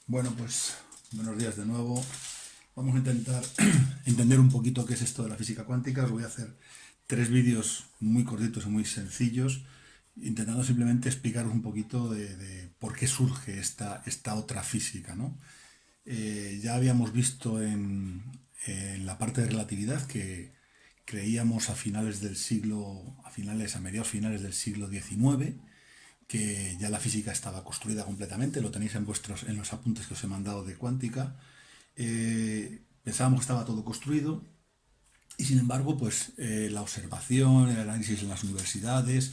Bueno, pues buenos días de nuevo. Vamos a intentar entender un poquito qué es esto de la física cuántica. Os voy a hacer tres vídeos muy cortitos y muy sencillos, intentando simplemente explicaros un poquito de por qué surge esta otra física, ¿no? Ya habíamos visto en la parte de relatividad que creíamos a mediados finales del siglo XIX, que ya la física estaba construida completamente, lo tenéis en los apuntes que os he mandado de cuántica. Pensábamos que estaba todo construido y sin embargo, pues la observación, el análisis en las universidades,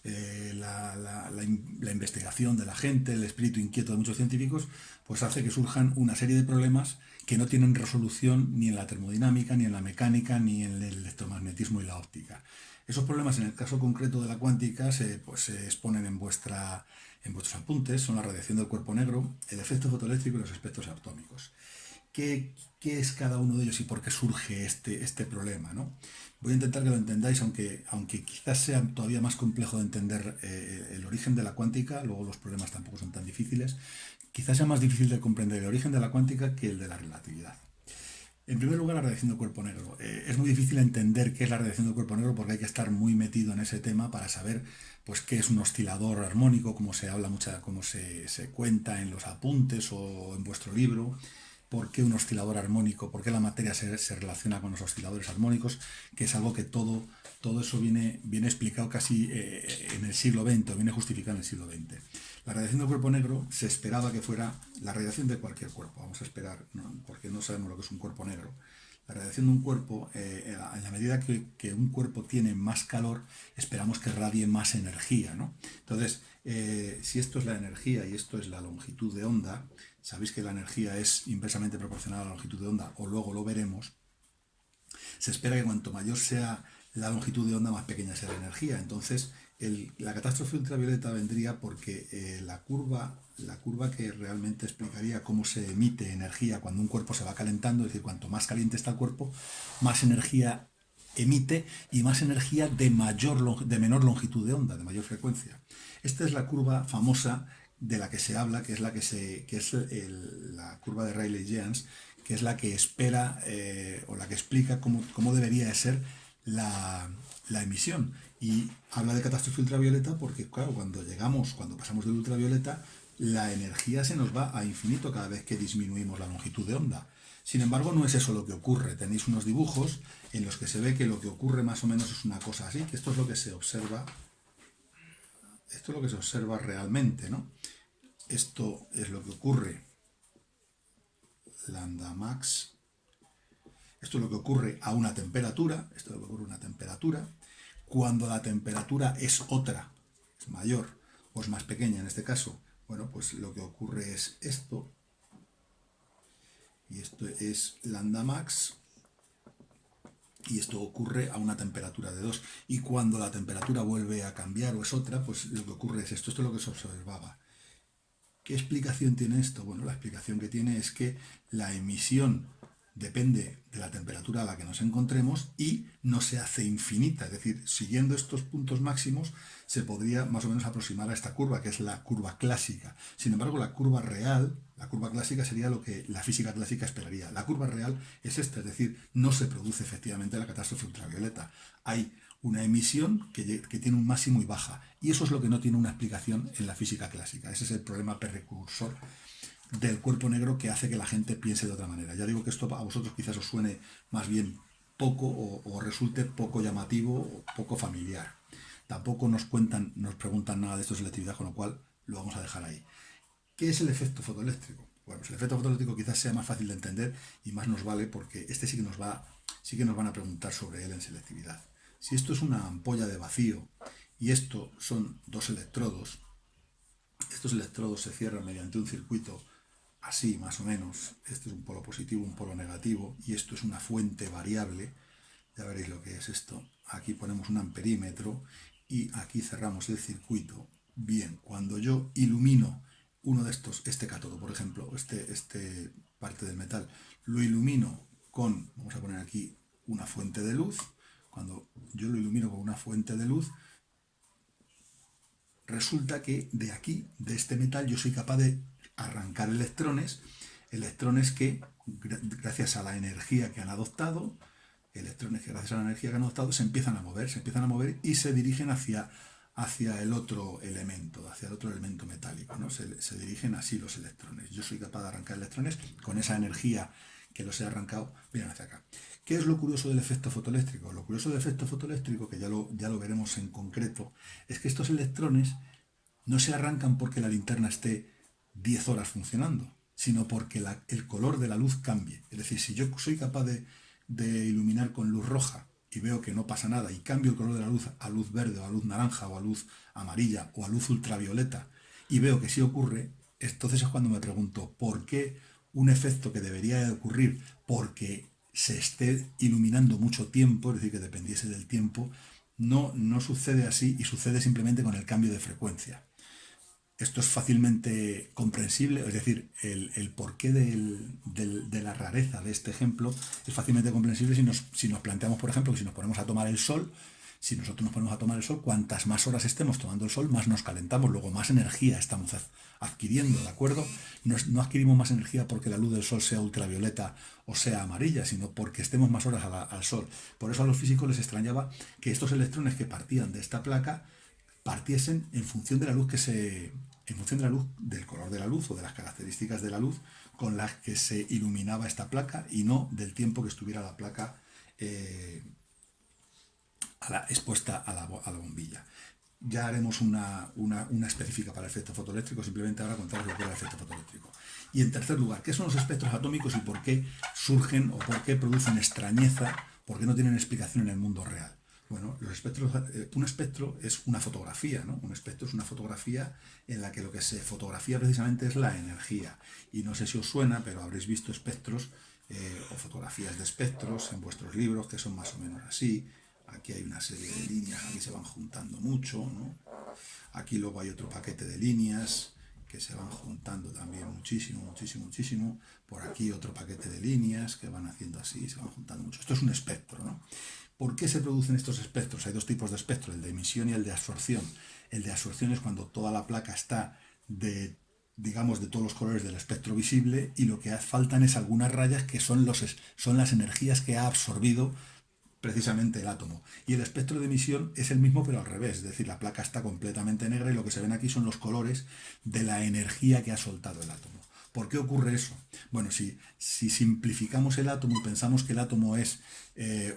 la investigación de la gente, el espíritu inquieto de muchos científicos, pues hace que surjan una serie de problemas que no tienen resolución ni en la termodinámica, ni en la mecánica, ni en el electromagnetismo y la óptica. Esos problemas, en el caso concreto de la cuántica, se exponen en vuestros apuntes. Son la radiación del cuerpo negro, el efecto fotoeléctrico y los espectros atómicos. ¿Qué es cada uno de ellos y por qué surge este problema, ¿no? Voy a intentar que lo entendáis, aunque quizás sea todavía más complejo de entender el origen de la cuántica. Luego los problemas tampoco son tan difíciles. Quizás sea más difícil de comprender el origen de la cuántica que el de la relatividad. En primer lugar, la radiación del cuerpo negro. Es muy difícil entender qué es la radiación del cuerpo negro porque hay que estar muy metido en ese tema para saber pues, qué es un oscilador armónico, como se habla como se cuenta en los apuntes o en vuestro libro, por qué un oscilador armónico, por qué la materia se relaciona con los osciladores armónicos, que es algo que todo eso viene explicado casi en el siglo XX, viene justificado en el siglo XX. La radiación del cuerpo negro se esperaba que fuera la radiación de cualquier cuerpo, vamos a esperar, ¿no? Porque no sabemos lo que es un cuerpo negro. La radiación de un cuerpo, en la medida que un cuerpo tiene más calor, esperamos que radie más energía, ¿no? Entonces, si esto es la energía y esto es la longitud de onda, sabéis que la energía es inversamente proporcional a la longitud de onda, o luego lo veremos. Se espera que cuanto mayor sea la longitud de onda, más pequeña sea la energía. Entonces, la catástrofe ultravioleta vendría porque la curva que realmente explicaría cómo se emite energía cuando un cuerpo se va calentando, es decir, cuanto más caliente está el cuerpo, más energía emite y más energía de menor longitud de onda, de mayor frecuencia. Esta es la curva famosa de la que se habla, que es la curva de Rayleigh-Jeans, que es la que espera o la que explica cómo debería de ser la emisión. Y habla de catástrofe ultravioleta porque, claro, cuando pasamos del ultravioleta, la energía se nos va a infinito cada vez que disminuimos la longitud de onda. Sin embargo, no es eso lo que ocurre. Tenéis unos dibujos en los que se ve que lo que ocurre más o menos es una cosa así, que esto es lo que se observa, esto es lo que se observa realmente, ¿no? Esto es lo que ocurre, lambda max. Esto es lo que ocurre a una temperatura, esto es lo que ocurre a una temperatura. Cuando la temperatura es otra, es mayor o es más pequeña en este caso, bueno, pues lo que ocurre es esto, y esto es lambda max, y esto ocurre a una temperatura de 2. Y cuando la temperatura vuelve a cambiar o es otra, pues lo que ocurre es esto es lo que se observaba. ¿Qué explicación tiene esto? Bueno, la explicación que tiene es que la emisión depende de la temperatura a la que nos encontremos y no se hace infinita. Es decir, siguiendo estos puntos máximos se podría más o menos aproximar a esta curva, que es la curva clásica. Sin embargo, la curva real, la curva clásica sería lo que la física clásica esperaría. La curva real es esta, es decir, no se produce efectivamente la catástrofe ultravioleta. Hay una emisión que tiene un máximo y baja. Y eso es lo que no tiene una explicación en la física clásica. Ese es el problema precursor del cuerpo negro que hace que la gente piense de otra manera. Ya digo que esto a vosotros quizás os suene más bien poco o resulte poco llamativo o poco familiar. Tampoco nos preguntan nada de esto de selectividad, con lo cual lo vamos a dejar ahí. ¿Qué es el efecto fotoeléctrico? Bueno, pues el efecto fotoeléctrico quizás sea más fácil de entender y más nos vale porque este sí que nos van a preguntar sobre él en selectividad. Si esto es una ampolla de vacío y esto son dos electrodos, estos electrodos se cierran mediante un circuito así más o menos. Este es un polo positivo, un polo negativo y esto es una fuente variable. Ya veréis lo que es esto. Aquí ponemos un amperímetro y aquí cerramos el circuito. Bien, cuando yo ilumino uno de estos, este cátodo, por ejemplo, este parte del metal, lo ilumino con, vamos a poner aquí, una fuente de luz. Cuando yo lo ilumino con una fuente de luz, resulta que de aquí, de este metal, yo soy capaz de arrancar electrones que, gracias a la energía que han adoptado, se empiezan a mover y se dirigen hacia el otro elemento, metálico, ¿no? Se dirigen así los electrones. Yo soy capaz de arrancar electrones con esa energía que los he arrancado, vienen hacia acá. ¿Qué es lo curioso del efecto fotoeléctrico? Lo curioso del efecto fotoeléctrico, que ya lo veremos en concreto, es que estos electrones no se arrancan porque la linterna esté 10 horas funcionando, sino porque el color de la luz cambie. Es decir, si yo soy capaz de iluminar con luz roja y veo que no pasa nada y cambio el color de la luz a luz verde o a luz naranja o a luz amarilla o a luz ultravioleta y veo que sí ocurre, entonces es cuando me pregunto ¿por qué un efecto que debería de ocurrir porque se esté iluminando mucho tiempo, es decir, que dependiese del tiempo, no sucede así y sucede simplemente con el cambio de frecuencia? Esto es fácilmente comprensible, es decir, el porqué de la rareza de este ejemplo es fácilmente comprensible si nos planteamos, por ejemplo, que si nos ponemos a tomar el sol, si nosotros nos ponemos a tomar el sol, cuantas más horas estemos tomando el sol, más nos calentamos, luego más energía estamos adquiriendo, ¿de acuerdo? No adquirimos más energía porque la luz del sol sea ultravioleta o sea amarilla, sino porque estemos más horas al sol. Por eso a los físicos les extrañaba que estos electrones que partían de esta placa partiesen en función de la luz del color de la luz o de las características de la luz con las que se iluminaba esta placa y no del tiempo que estuviera la placa expuesta a la bombilla. Ya haremos una específica para el efecto fotoeléctrico, simplemente ahora contaros lo que es el efecto fotoeléctrico. Y en tercer lugar, ¿qué son los espectros atómicos y por qué surgen o por qué producen extrañeza, por qué no tienen explicación en el mundo real? Bueno, un espectro es una fotografía, ¿no? Un espectro es una fotografía en la que lo que se fotografía precisamente es la energía. Y no sé si os suena, pero habréis visto espectros o fotografías de espectros en vuestros libros que son más o menos así. Aquí hay una serie de líneas, aquí se van juntando mucho, ¿no? Aquí luego hay otro paquete de líneas que se van juntando también muchísimo. Por aquí otro paquete de líneas que van haciendo así, se van juntando mucho. Esto es un espectro, ¿no? ¿Por qué se producen estos espectros? Hay dos tipos de espectro, el de emisión y el de absorción. El de absorción es cuando toda la placa está de todos los colores del espectro visible y lo que faltan es algunas rayas que son las energías que ha absorbido precisamente el átomo. Y el espectro de emisión es el mismo pero al revés, es decir, la placa está completamente negra y lo que se ven aquí son los colores de la energía que ha soltado el átomo. ¿Por qué ocurre eso? Bueno, si simplificamos el átomo y pensamos que el átomo es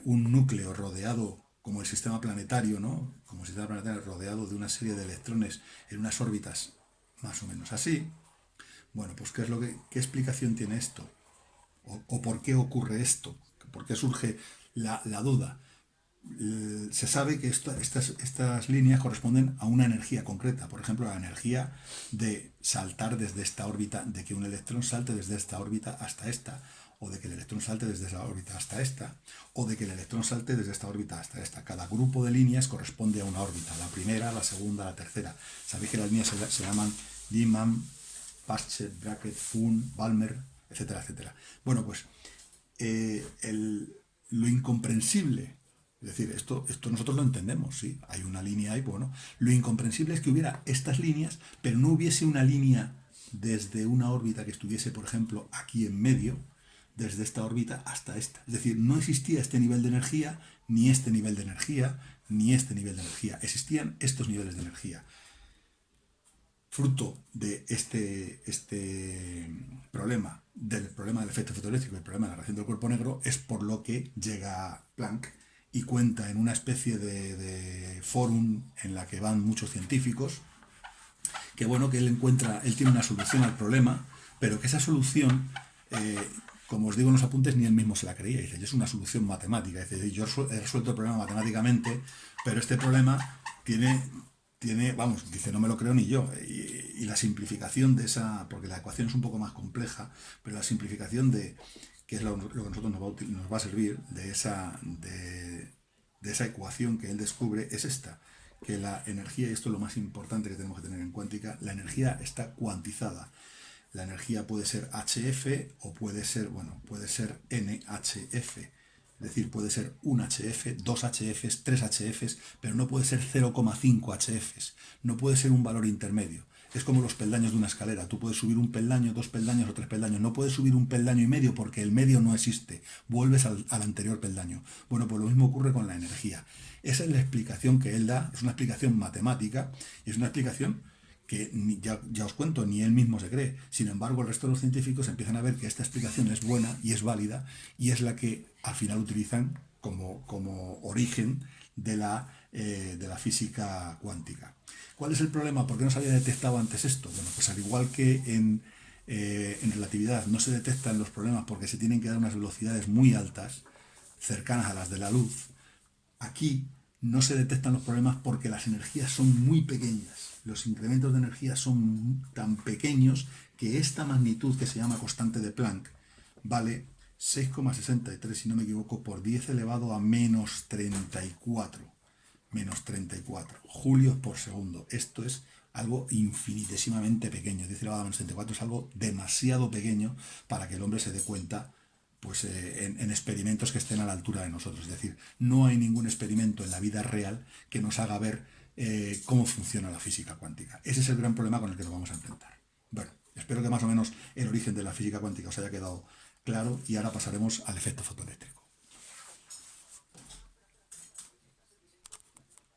un núcleo rodeado como el sistema planetario, ¿no? Como el sistema planetario rodeado de una serie de electrones en unas órbitas más o menos así, bueno, pues ¿qué explicación tiene esto? ¿O por qué ocurre esto? ¿Por qué surge la duda? Se sabe que estas líneas corresponden a una energía concreta, por ejemplo, la energía de saltar desde esta órbita, de que un electrón salte desde esta órbita hasta esta, o de que el electrón salte desde esa órbita hasta esta, o de que el electrón salte desde esta órbita hasta esta. Cada grupo de líneas corresponde a una órbita, la primera, la segunda, la tercera. Sabéis que las líneas se llaman Lyman, Paschen, Brackett, Thun, Balmer, etcétera, etcétera. Bueno, pues lo incomprensible, es decir, esto nosotros lo entendemos, ¿sí? Hay una línea ahí, bueno, lo incomprensible es que hubiera estas líneas, pero no hubiese una línea desde una órbita que estuviese, por ejemplo, aquí en medio, desde esta órbita hasta esta. Es decir, no existía este nivel de energía, ni este nivel de energía, ni este nivel de energía. Existían estos niveles de energía. Fruto de este problema, del efecto fotoeléctrico, el problema de la radiación del cuerpo negro, es por lo que llega Planck y cuenta en una especie de fórum en la que van muchos científicos, que bueno, que él tiene una solución al problema, pero que esa solución, como os digo en los apuntes, ni él mismo se la creía. Dice, es una solución matemática. Dice, yo he resuelto el problema matemáticamente, pero este problema dice, no me lo creo ni yo. Y la simplificación de esa, porque la ecuación es un poco más compleja, pero la simplificación que es lo que a nosotros nos va a servir, de esa ecuación que él descubre, es esta, que la energía, y esto es lo más importante que tenemos que tener en cuántica, la energía está cuantizada. La energía puede ser HF o puede ser NHF. Es decir, puede ser 1 HF, 2 HFs, 3 HFs, pero no puede ser 0,5 HFs. No puede ser un valor intermedio. Es como los peldaños de una escalera. Tú puedes subir un peldaño, 2 peldaños o 3 peldaños. No puedes subir un peldaño y medio porque el medio no existe. Vuelves al anterior peldaño. Bueno, pues lo mismo ocurre con la energía. Esa es la explicación que él da. Es una explicación matemática y es una explicación que ya os cuento, ni él mismo se cree. Sin embargo, el resto de los científicos empiezan a ver que esta explicación es buena y es válida y es la que al final utilizan como origen de la física cuántica. ¿Cuál es el problema? ¿Por qué no se había detectado antes esto? Bueno, pues al igual que en relatividad no se detectan los problemas porque se tienen que dar unas velocidades muy altas, cercanas a las de la luz, aquí no se detectan los problemas porque las energías son muy pequeñas. Los incrementos de energía son tan pequeños que esta magnitud que se llama constante de Planck vale 6,63, si no me equivoco, por 10 elevado a menos 34. Menos 34 julios por segundo. Esto es algo infinitesimamente pequeño. 10 elevado a menos 34 es algo demasiado pequeño para que el hombre se dé cuenta pues, en experimentos que estén a la altura de nosotros. Es decir, no hay ningún experimento en la vida real que nos haga ver cómo funciona la física cuántica. Ese es el gran problema con el que nos vamos a enfrentar. Bueno, espero que más o menos el origen de la física cuántica os haya quedado claro y ahora pasaremos al efecto fotoeléctrico.